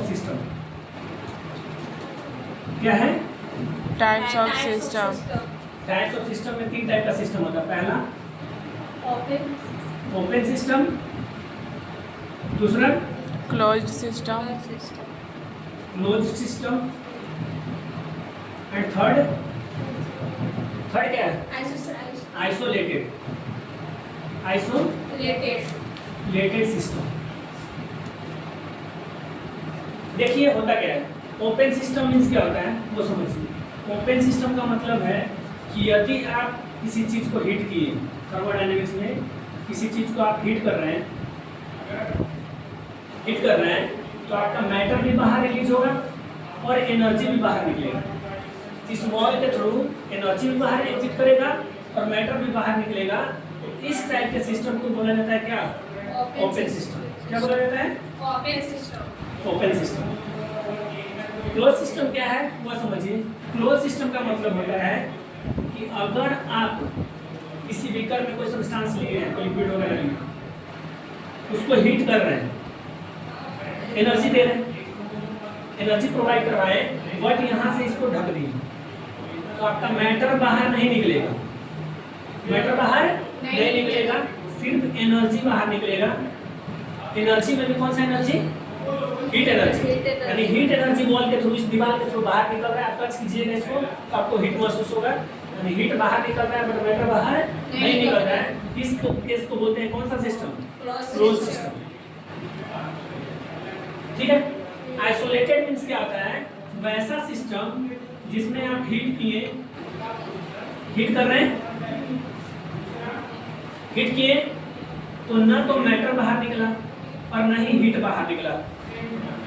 System. क्या है? Types of system. Types of system में 3 टाइप का सिस्टम होता है। पहला ओपन सिस्टम, दूसरा closed system, closed system, and third क्या है? Isolated system. देखिए होता क्या है। ओपन सिस्टम मीन्स क्या होता है वो समझिए। ओपन सिस्टम का मतलब है कि यदि आप किसी चीज को हीट किए, थर्मोडायनेमिक्स में किसी चीज को आप हीट कर रहे हैं तो आपका मैटर भी बाहर रिलीज होगा और एनर्जी भी बाहर निकलेगा। इस वॉल के थ्रू एनर्जी भी बाहर एग्जिट करेगा और मैटर भी बाहर निकलेगा। तो इस टाइप के सिस्टम को बोला जाता है क्या? Open system. क्या बोला जाता है? Open system. क्लोज सिस्टम क्या है वो समझिए। क्लोज सिस्टम का मतलब होता है कि अगर आप किसी बीकर में कोई सब्सटेंस लिए हैं, कोई लिक्विड वगैरह लिए, उसको हीट कर रहे हैं, एनर्जी दे रहे हैं, एनर्जी प्रोवाइड कर रहे हैं, बट यहाँ से इसको ढक दिए तो आपका मैटर बाहर नहीं निकलेगा। सिर्फ एनर्जी बाहर निकलेगा। एनर्जी में भी कौन सा एनर्जी? Heat energy. यानी हीट एनर्जी वॉल के थ्रू, इस दीवार के थ्रू बाहर निकल रहा है। आप टच कीजिएगा इसको तो आपको हीट महसूस होगा। यानी हीट बाहर निकल रहा है बट मैटर बाहर नहीं निकल रहा है। इस केस को बोलते हैं कौन सा सिस्टम? Close system. ठीक है। आइसोलेटेड मीन्स क्या होता है? वैसा सिस्टम जिसमें आप हीट कर रहे हैं, हीट किए तो ना तो मैटर बाहर निकला और ना ही हीट बाहर निकला।